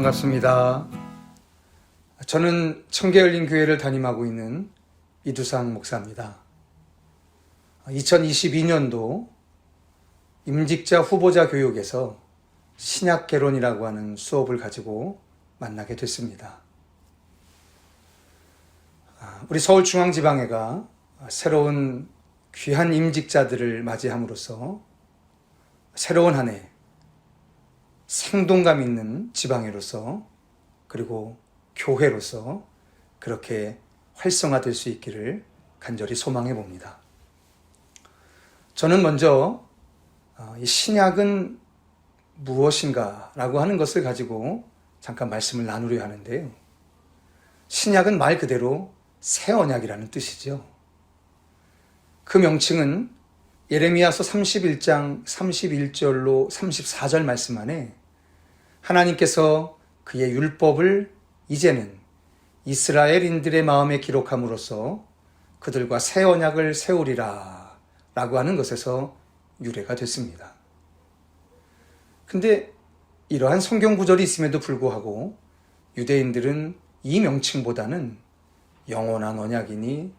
반갑습니다. 저는 청계열린교회를 담임하고 있는 이두상 목사입니다. 2022년도 임직자 후보자 교육에서 신약개론이라고 하는 수업을 가지고 만나게 됐습니다. 우리 서울중앙지방회가 새로운 귀한 임직자들을 맞이함으로써 새로운 한 해 생동감 있는 지방회로서 그리고 교회로서 그렇게 활성화될 수 있기를 간절히 소망해 봅니다. 저는 먼저 이 신약은 무엇인가 라고 하는 것을 가지고 잠깐 말씀을 나누려 하는데요. 신약은 말 그대로 새 언약이라는 뜻이죠. 그 명칭은 예레미야서 31장 31절로 34절 말씀 안에 하나님께서 그의 율법을 이제는 이스라엘인들의 마음에 기록함으로써 그들과 새 언약을 세우리라 라고 하는 것에서 유래가 됐습니다. 근데 이러한 성경 구절이 있음에도 불구하고 유대인들은 이 명칭보다는 영원한 언약이니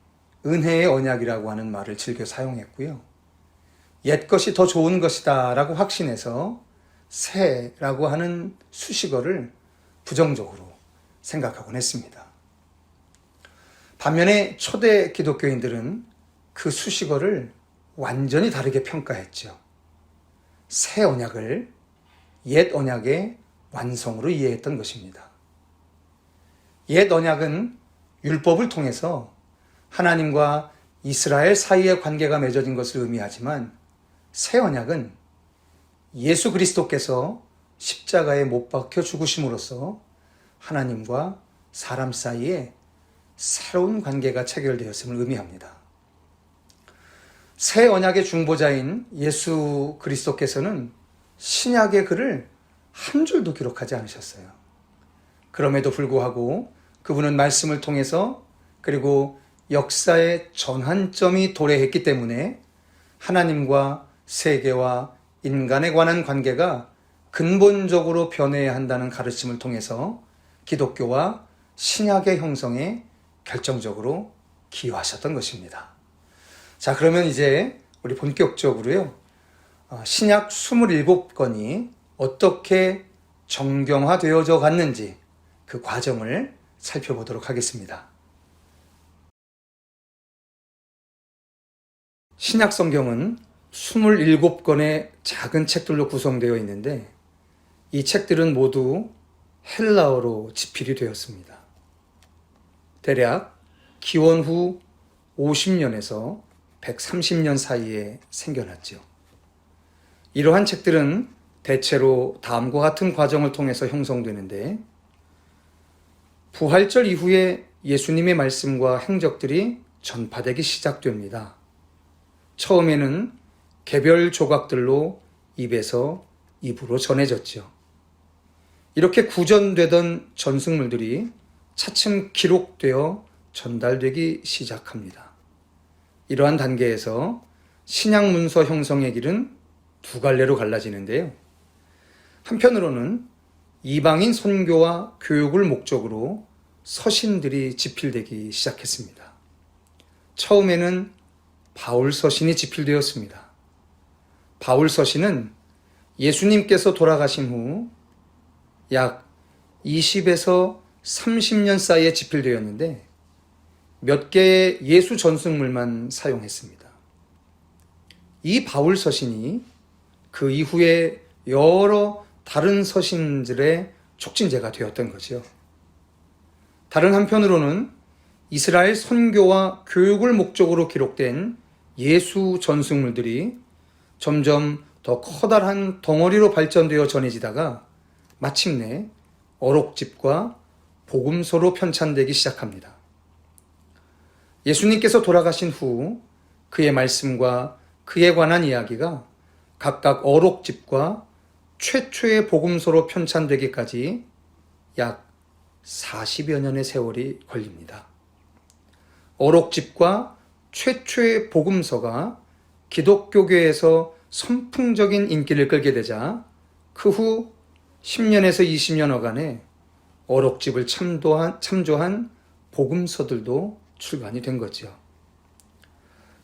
은혜의 언약이라고 하는 말을 즐겨 사용했고요. 옛 것이 더 좋은 것이다 라고 확신해서 새라고 하는 수식어를 부정적으로 생각하곤 했습니다. 반면에 초대 기독교인들은 그 수식어를 완전히 다르게 평가했죠. 새 언약을 옛 언약의 완성으로 이해했던 것입니다. 옛 언약은 율법을 통해서 하나님과 이스라엘 사이의 관계가 맺어진 것을 의미하지만 새 언약은 예수 그리스도께서 십자가에 못 박혀 죽으심으로써 하나님과 사람 사이에 새로운 관계가 체결되었음을 의미합니다. 새 언약의 중보자인 예수 그리스도께서는 신약의 글을 한 줄도 기록하지 않으셨어요. 그럼에도 불구하고 그분은 말씀을 통해서 그리고 역사의 전환점이 도래했기 때문에 하나님과 세계와 인간에 관한 관계가 근본적으로 변해야 한다는 가르침을 통해서 기독교와 신약의 형성에 결정적으로 기여하셨던 것입니다. 자, 그러면 이제 우리 본격적으로요. 신약 27권이 어떻게 정경화되어져 갔는지 그 과정을 살펴보도록 하겠습니다. 신약 성경은 27권의 작은 책들로 구성되어 있는데 이 책들은 모두 헬라어로 집필이 되었습니다. 대략 기원 후 50년에서 130년 사이에 생겨났죠. 이러한 책들은 대체로 다음과 같은 과정을 통해서 형성되는데 부활절 이후에 예수님의 말씀과 행적들이 전파되기 시작됩니다. 처음에는 개별 조각들로 입에서 입으로 전해졌죠. 이렇게 구전되던 전승물들이 차츰 기록되어 전달되기 시작합니다. 이러한 단계에서 신약 문서 형성의 길은 두 갈래로 갈라지는데요. 한편으로는 이방인 선교와 교육을 목적으로 서신들이 집필되기 시작했습니다. 처음에는 바울 서신이 집필되었습니다. 바울 서신은 예수님께서 돌아가신 후 약 20에서 30년 사이에 집필되었는데 몇 개의 예수 전승물만 사용했습니다. 이 바울 서신이 그 이후에 여러 다른 서신들의 촉진제가 되었던 거죠. 다른 한편으로는 이스라엘 선교와 교육을 목적으로 기록된 예수 전승물들이 점점 더 커다란 덩어리로 발전되어 전해지다가 마침내 어록집과 복음서로 편찬되기 시작합니다. 예수님께서 돌아가신 후 그의 말씀과 그에 관한 이야기가 각각 어록집과 최초의 복음서로 편찬되기까지 약 40여 년의 세월이 걸립니다. 어록집과 최초의 복음서가 기독교계에서 선풍적인 인기를 끌게 되자 그 후 10년에서 20년여간에 어록집을 참조한 복음서들도 출간이 된 거죠.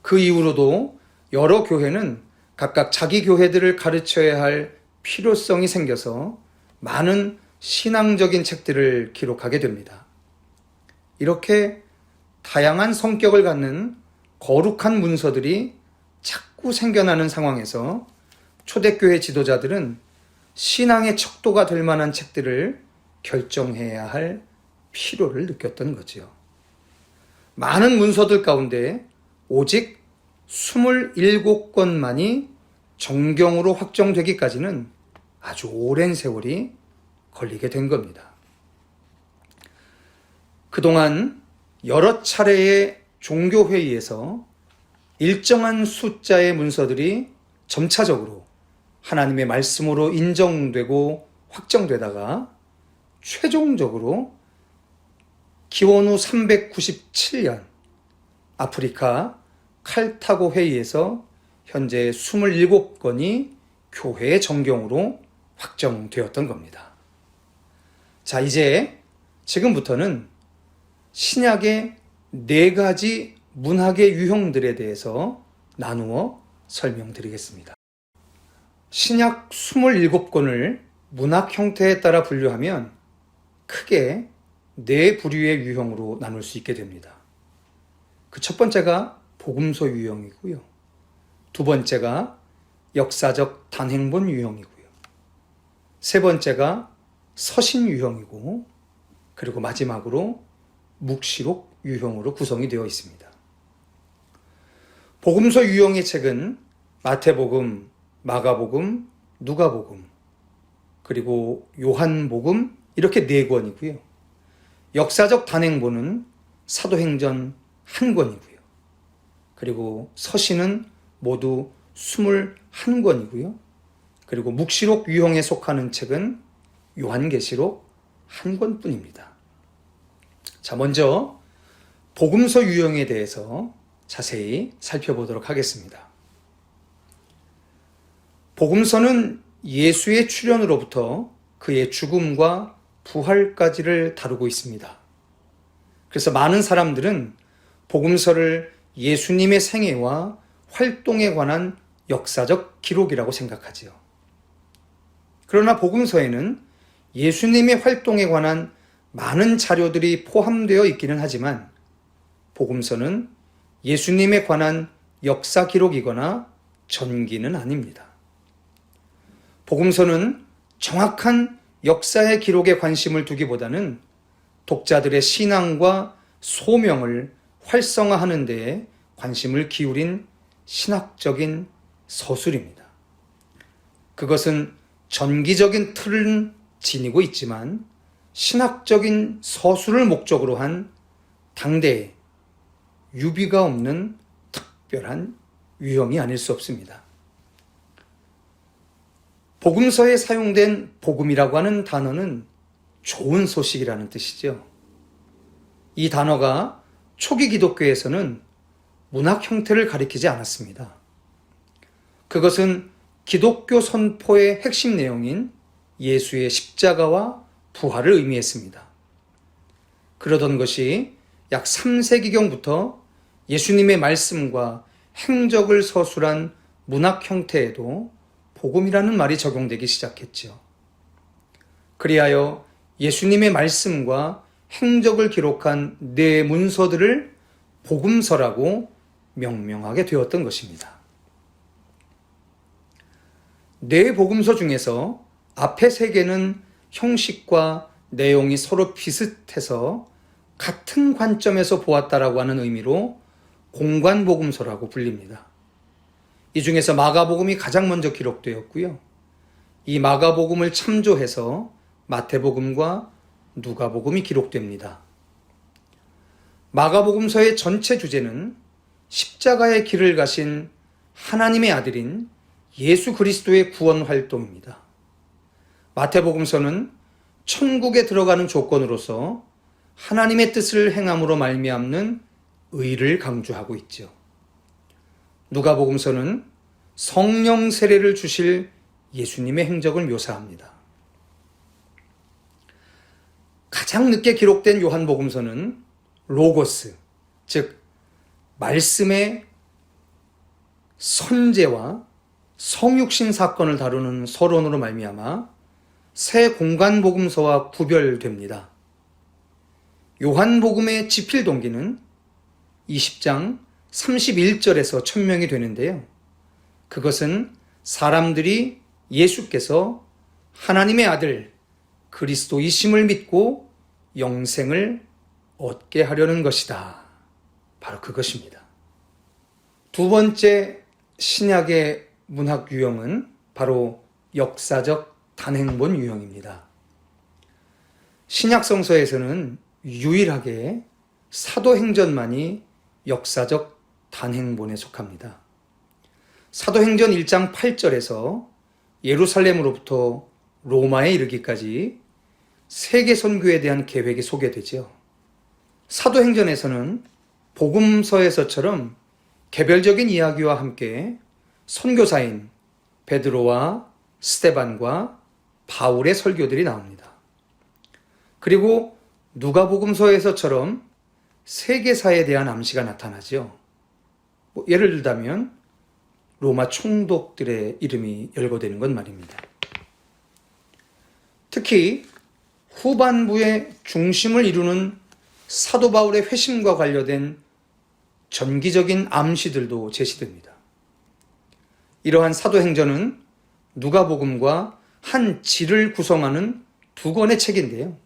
그 이후로도 여러 교회는 각각 자기 교회들을 가르쳐야 할 필요성이 생겨서 많은 신앙적인 책들을 기록하게 됩니다. 이렇게 다양한 성격을 갖는 거룩한 문서들이 자꾸 생겨나는 상황에서 초대교회 지도자들은 신앙의 척도가 될 만한 책들을 결정해야 할 필요를 느꼈던 거지요. 많은 문서들 가운데 오직 27권만이 정경으로 확정되기까지는 아주 오랜 세월이 걸리게 된 겁니다. 그동안 여러 차례의 종교회의에서 일정한 숫자의 문서들이 점차적으로 하나님의 말씀으로 인정되고 확정되다가 최종적으로 기원 후 397년 아프리카 칼타고 회의에서 현재 27권이 교회의 정경으로 확정되었던 겁니다. 자, 이제 지금부터는 신약의 4가지 문학의 유형들에 대해서 나누어 설명드리겠습니다. 신약 27권을 문학 형태에 따라 분류하면 크게 4부류의 유형으로 나눌 수 있게 됩니다. 그 첫 번째가 복음서 유형이고요. 두 번째가 역사적 단행본 유형이고요. 세 번째가 서신 유형이고, 그리고 마지막으로 묵시록 유형으로 구성이 되어 있습니다. 복음서 유형의 책은 마태복음, 마가복음, 누가복음, 그리고 요한복음 이렇게 4권이고요. 역사적 단행본은 사도행전 1권이고요. 그리고 서신은 모두 21권이고요. 그리고 묵시록 유형에 속하는 책은 요한계시록 1권뿐입니다. 자, 먼저 복음서 유형에 대해서 자세히 살펴보도록 하겠습니다. 복음서는 예수의 출현으로부터 그의 죽음과 부활까지를 다루고 있습니다. 그래서 많은 사람들은 복음서를 예수님의 생애와 활동에 관한 역사적 기록이라고 생각하지요. 그러나 복음서에는 예수님의 활동에 관한 많은 자료들이 포함되어 있기는 하지만 복음서는 예수님에 관한 역사 기록이거나 전기는 아닙니다. 복음서는 정확한 역사의 기록에 관심을 두기보다는 독자들의 신앙과 소명을 활성화하는 데에 관심을 기울인 신학적인 서술입니다. 그것은 전기적인 틀은 지니고 있지만 신학적인 서술을 목적으로 한 당대의 유비가 없는 특별한 유형이 아닐 수 없습니다. 복음서에 사용된 복음이라고 하는 단어는 좋은 소식이라는 뜻이죠. 이 단어가 초기 기독교에서는 문학 형태를 가리키지 않았습니다. 그것은 기독교 선포의 핵심 내용인 예수의 십자가와 부활을 의미했습니다. 그러던 것이 약 3세기경부터 예수님의 말씀과 행적을 서술한 문학 형태에도 복음이라는 말이 적용되기 시작했죠. 그리하여 예수님의 말씀과 행적을 기록한 4 문서들을 복음서라고 명명하게 되었던 것입니다. 4 복음서 중에서 앞에 3개는 형식과 내용이 서로 비슷해서 같은 관점에서 보았다라고 하는 의미로 공관복음서라고 불립니다. 이 중에서 마가복음이 가장 먼저 기록되었고요. 이 마가복음을 참조해서 마태복음과 누가복음이 기록됩니다. 마가복음서의 전체 주제는 십자가의 길을 가신 하나님의 아들인 예수 그리스도의 구원 활동입니다. 마태복음서는 천국에 들어가는 조건으로서 하나님의 뜻을 행함으로 말미암는 의를 강조하고 있죠. 누가복음서는 성령 세례를 주실 예수님의 행적을 묘사합니다. 가장 늦게 기록된 요한복음서는 로고스, 즉 말씀의 선제와 성육신 사건을 다루는 서론으로 말미암아 새 공간복음서와 구별됩니다. 요한복음의 지필 동기는 20장 31절에서 천명이 되는데요. 그것은 사람들이 예수께서 하나님의 아들 그리스도이심을 믿고 영생을 얻게 하려는 것이다. 바로 그것입니다. 두 번째 신약의 문학 유형은 바로 역사적 단행본 유형입니다. 신약 성서에서는 유일하게 사도행전만이 역사적 단행본에 속합니다. 사도행전 1장 8절에서 예루살렘으로부터 로마에 이르기까지 세계 선교에 대한 계획이 소개되죠. 사도행전에서는 복음서에서처럼 개별적인 이야기와 함께 선교사인 베드로와 스데반과 바울의 설교들이 나옵니다. 그리고 누가복음서에서처럼 세계사에 대한 암시가 나타나죠. 예를 들자면 로마 총독들의 이름이 열거되는 건 말입니다. 특히 후반부의 중심을 이루는 사도 바울의 회심과 관련된 전기적인 암시들도 제시됩니다. 이러한 사도행전은 누가복음과 한 지를 구성하는 두 권의 책인데요.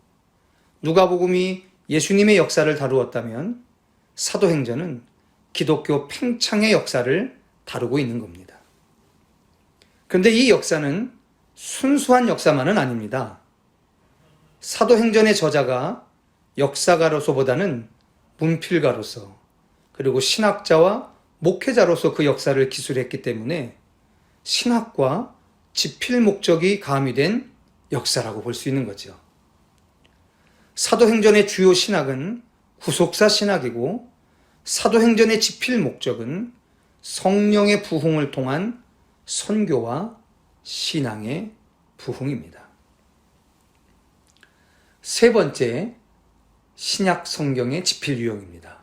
누가복음이 예수님의 역사를 다루었다면 사도행전은 기독교 팽창의 역사를 다루고 있는 겁니다. 그런데 이 역사는 순수한 역사만은 아닙니다. 사도행전의 저자가 역사가로서보다는 문필가로서 그리고 신학자와 목회자로서 그 역사를 기술했기 때문에 신학과 지필 목적이 가미된 역사라고 볼 수 있는 거죠. 사도행전의 주요 신학은 구속사 신학이고 사도행전의 지필 목적은 성령의 부흥을 통한 선교와 신앙의 부흥입니다. 세 번째 신약 성경의 지필 유형입니다.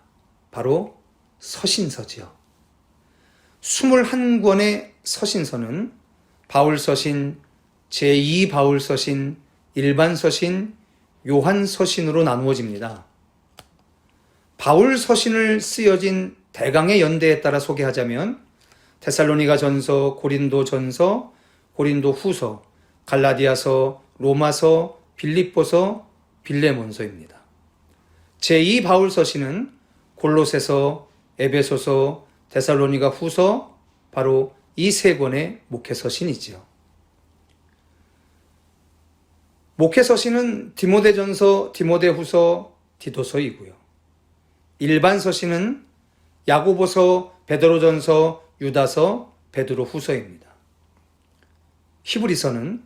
바로 서신서지요. 21권의 서신서는 바울서신, 제2바울서신, 일반서신, 요한서신으로 나누어집니다. 바울서신을 쓰여진 대강의 연대에 따라 소개하자면 데살로니가 전서, 고린도 전서, 고린도 후서, 갈라디아서, 로마서, 빌립보서, 빌레몬서입니다. 제2바울서신은 골로새서, 에베소서, 데살로니가 후서, 바로 이 세 권의 목회서신이지요. 목회서신은 디모데전서, 디모데후서, 디도서이고요. 일반서신은 야고보서, 베드로전서, 유다서, 베드로후서입니다. 히브리서는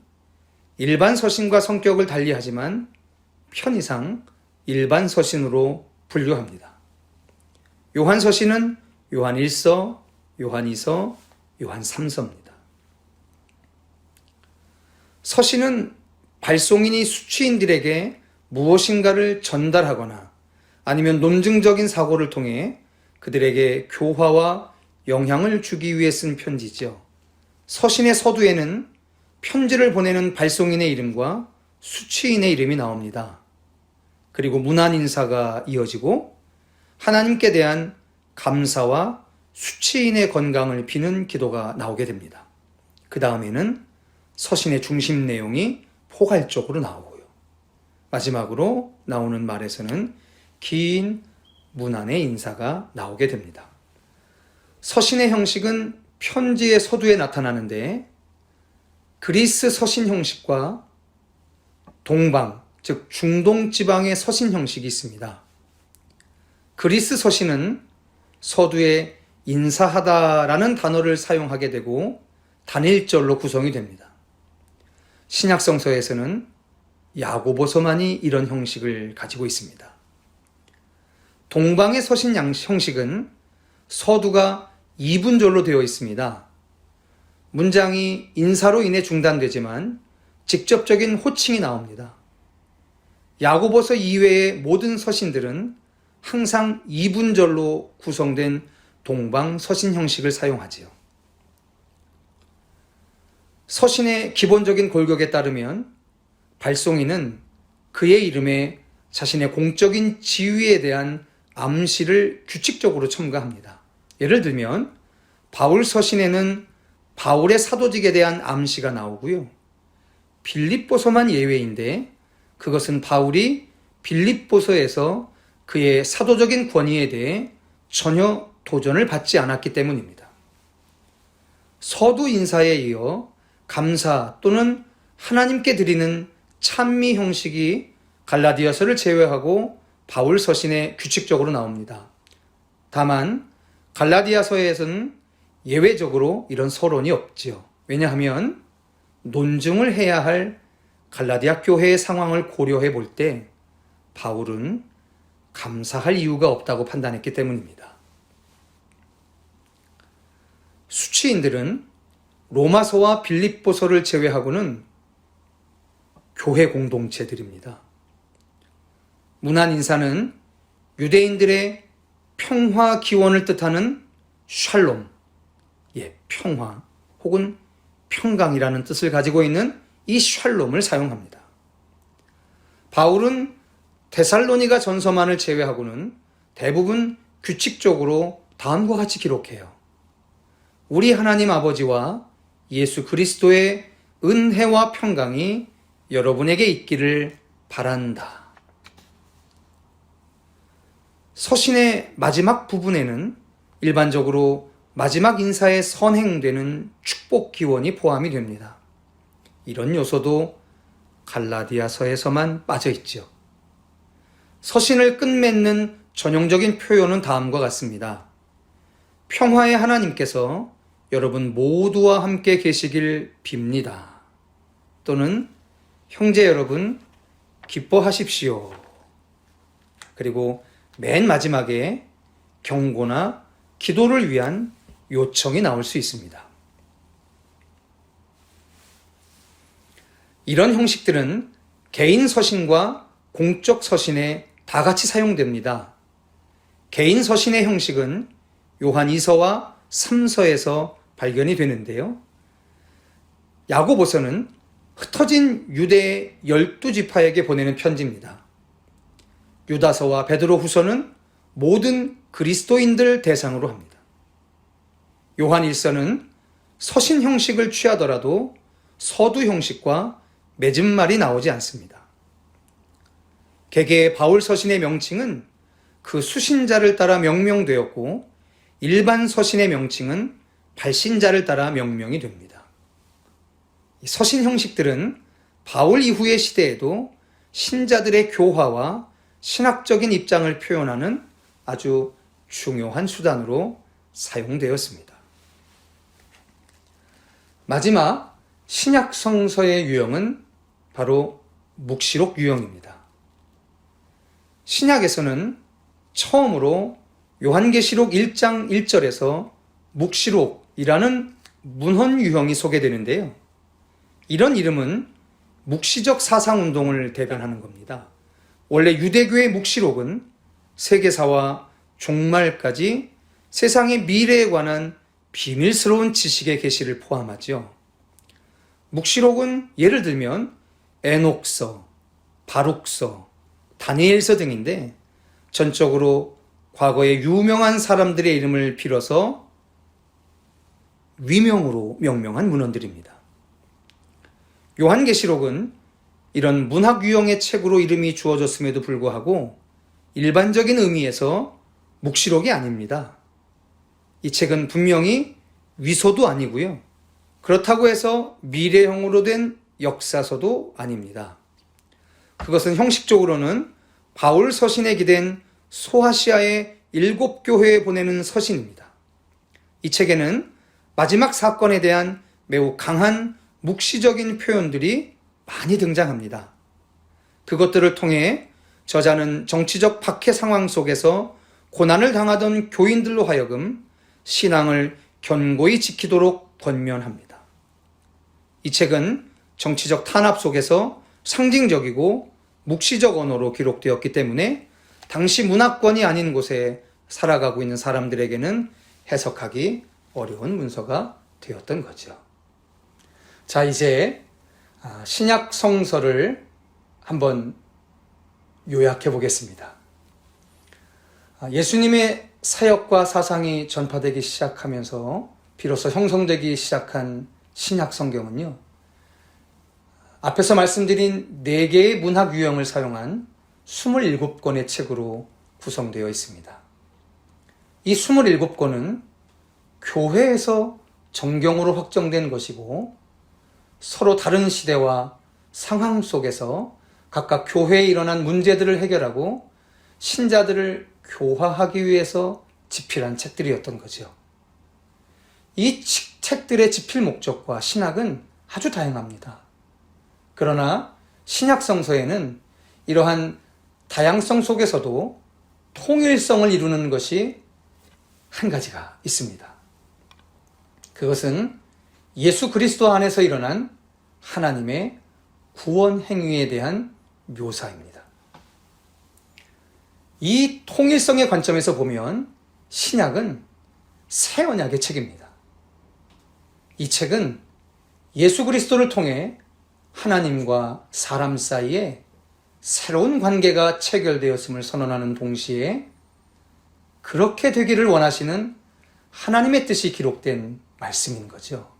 일반서신과 성격을 달리하지만 편의상 일반서신으로 분류합니다. 요한서신은 요한 1서, 요한 2서, 요한 3서입니다. 서신은 발송인이 수취인들에게 무엇인가를 전달하거나 아니면 논증적인 사고를 통해 그들에게 교화와 영향을 주기 위해 쓴 편지죠. 서신의 서두에는 편지를 보내는 발송인의 이름과 수취인의 이름이 나옵니다. 그리고 문안 인사가 이어지고 하나님께 대한 감사와 수취인의 건강을 비는 기도가 나오게 됩니다. 그 다음에는 서신의 중심 내용이 포괄적으로 나오고요. 마지막으로 나오는 말에서는 긴 문안의 인사가 나오게 됩니다. 서신의 형식은 편지의 서두에 나타나는데 그리스 서신 형식과 동방, 즉 중동 지방의 서신 형식이 있습니다. 그리스 서신은 서두에 인사하다라는 단어를 사용하게 되고 단일절로 구성이 됩니다. 신약성서에서는 야고보서만이 이런 형식을 가지고 있습니다. 동방의 서신 형식은 서두가 2분절로 되어 있습니다. 문장이 인사로 인해 중단되지만 직접적인 호칭이 나옵니다. 야고보서 이외의 모든 서신들은 항상 이분절로 구성된 동방 서신 형식을 사용하지요. 서신의 기본적인 골격에 따르면 발송인은 그의 이름에 자신의 공적인 지위에 대한 암시를 규칙적으로 첨가합니다. 예를 들면 바울 서신에는 바울의 사도직에 대한 암시가 나오고요. 빌립보서만 예외인데 그것은 바울이 빌립보서에서 그의 사도적인 권위에 대해 전혀 도전을 받지 않았기 때문입니다. 서두 인사에 이어 감사 또는 하나님께 드리는 찬미 형식이 갈라디아서를 제외하고 바울 서신에 규칙적으로 나옵니다. 다만 갈라디아서에서는 예외적으로 이런 서론이 없지요. 왜냐하면 논증을 해야 할 갈라디아 교회의 상황을 고려해 볼 때 바울은 감사할 이유가 없다고 판단했기 때문입니다. 수치인들은 로마서와 빌립보서를 제외하고는 교회 공동체들입니다. 문안 인사는 유대인들의 평화 기원을 뜻하는 샬롬, 평화 혹은 평강이라는 뜻을 가지고 있는 이 샬롬을 사용합니다. 바울은 데살로니가 전서만을 제외하고는 대부분 규칙적으로 다음과 같이 기록해요. 우리 하나님 아버지와 예수 그리스도의 은혜와 평강이 여러분에게 있기를 바란다. 서신의 마지막 부분에는 일반적으로 마지막 인사에 선행되는 축복 기원이 포함이 됩니다. 이런 요소도 갈라디아서에서만 빠져 있죠. 서신을 끝맺는 전형적인 표현은 다음과 같습니다. 평화의 하나님께서 여러분 모두와 함께 계시길 빕니다. 또는 형제 여러분 기뻐하십시오. 그리고 맨 마지막에 경고나 기도를 위한 요청이 나올 수 있습니다. 이런 형식들은 개인 서신과 공적 서신에 다 같이 사용됩니다. 개인 서신의 형식은 요한 2서와 3서에서 발견이 되는데요. 야고보서는 흩어진 유대 12지파에게 보내는 편지입니다. 유다서와 베드로 후서는 모든 그리스도인들 대상으로 합니다. 요한 1서는 서신 형식을 취하더라도 서두 형식과 맺은 말이 나오지 않습니다. 개개의 바울 서신의 명칭은 그 수신자를 따라 명명되었고 일반 서신의 명칭은 발신자를 따라 명명이 됩니다. 서신 형식들은 바울 이후의 시대에도 신자들의 교화와 신학적인 입장을 표현하는 아주 중요한 수단으로 사용되었습니다. 마지막 신약 성서의 유형은 바로 묵시록 유형입니다. 신약에서는 처음으로 요한계시록 1장 1절에서 묵시록이라는 문헌 유형이 소개되는데요. 이런 이름은 묵시적 사상운동을 대변하는 겁니다. 원래 유대교의 묵시록은 세계사와 종말까지 세상의 미래에 관한 비밀스러운 지식의 계시를 포함하죠. 묵시록은 예를 들면 에녹서, 바룩서, 다니엘서 등인데 전적으로 과거의 유명한 사람들의 이름을 빌어서 위명으로 명명한 문헌들입니다. 요한계시록은 이런 문학 유형의 책으로 이름이 주어졌음에도 불구하고 일반적인 의미에서 묵시록이 아닙니다. 이 책은 분명히 위서도 아니고요. 그렇다고 해서 미래형으로 된 역사서도 아닙니다. 그것은 형식적으로는 바울 서신에 기댄 소아시아의 7교회에 보내는 서신입니다. 이 책에는 마지막 사건에 대한 매우 강한 묵시적인 표현들이 많이 등장합니다. 그것들을 통해 저자는 정치적 박해 상황 속에서 고난을 당하던 교인들로 하여금 신앙을 견고히 지키도록 권면합니다. 이 책은 정치적 탄압 속에서 상징적이고 묵시적 언어로 기록되었기 때문에 당시 문화권이 아닌 곳에 살아가고 있는 사람들에게는 해석하기 어려운 문서가 되었던 거죠. 자, 이제 신약 성서를 한번 요약해 보겠습니다. 예수님의 사역과 사상이 전파되기 시작하면서 비로소 형성되기 시작한 신약 성경은요, 앞에서 말씀드린 4개의 문학 유형을 사용한 27권의 책으로 구성되어 있습니다. 이 27권은 교회에서 정경으로 확정된 것이고 서로 다른 시대와 상황 속에서 각각 교회에 일어난 문제들을 해결하고 신자들을 교화하기 위해서 집필한 책들이었던 거죠. 이 책들의 집필 목적과 신학은 아주 다양합니다. 그러나 신약 성서에는 이러한 다양성 속에서도 통일성을 이루는 것이 한 가지가 있습니다. 그것은 예수 그리스도 안에서 일어난 하나님의 구원 행위에 대한 묘사입니다. 이 통일성의 관점에서 보면 신약은 새 언약의 책입니다. 이 책은 예수 그리스도를 통해 하나님과 사람 사이에 새로운 관계가 체결되었음을 선언하는 동시에 그렇게 되기를 원하시는 하나님의 뜻이 기록된 말씀인 거죠.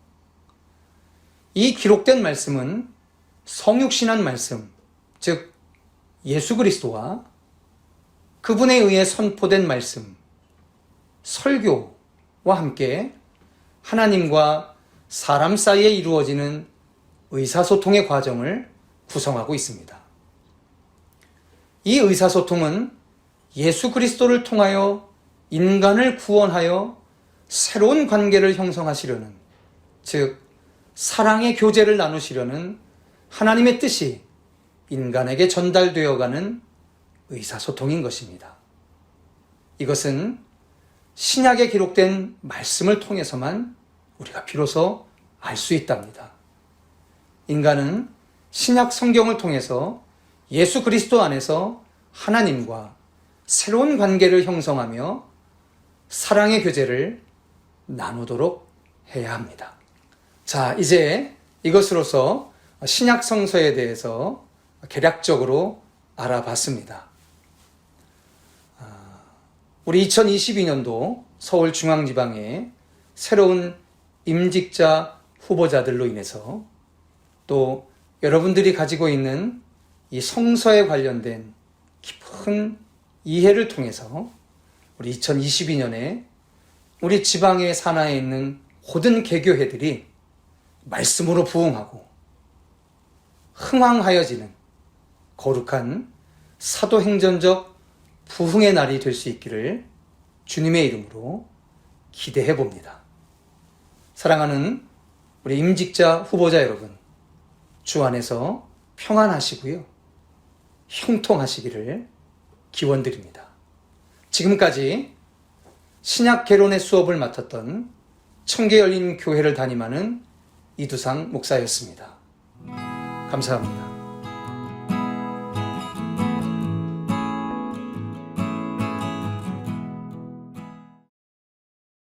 이 기록된 말씀은 성육신한 말씀, 즉 예수 그리스도와 그분에 의해 선포된 말씀, 설교와 함께 하나님과 사람 사이에 이루어지는 의사소통의 과정을 구성하고 있습니다. 이 의사소통은 예수 그리스도를 통하여 인간을 구원하여 새로운 관계를 형성하시려는, 즉 사랑의 교제를 나누시려는 하나님의 뜻이 인간에게 전달되어가는 의사소통인 것입니다. 이것은 신약에 기록된 말씀을 통해서만 우리가 비로소 알 수 있답니다. 인간은 신약 성경을 통해서 예수 그리스도 안에서 하나님과 새로운 관계를 형성하며 사랑의 교제를 나누도록 해야 합니다. 자, 이제 이것으로서 신약 성서에 대해서 개략적으로 알아봤습니다. 우리 2022년도 서울중앙지방에 새로운 임직자 후보자들로 인해서 또 여러분들이 가지고 있는 이 성서에 관련된 깊은 이해를 통해서 우리 2022년에 우리 지방의 산하에 있는 모든 개교회들이 말씀으로 부흥하고 흥왕하여지는 거룩한 사도행전적 부흥의 날이 될 수 있기를 주님의 이름으로 기대해 봅니다. 사랑하는 우리 임직자 후보자 여러분, 주 안에서 평안하시고요, 형통하시기를 기원드립니다. 지금까지 신약 개론의 수업을 맡았던 청계열린 교회를 담임하는 이두상 목사였습니다. 감사합니다.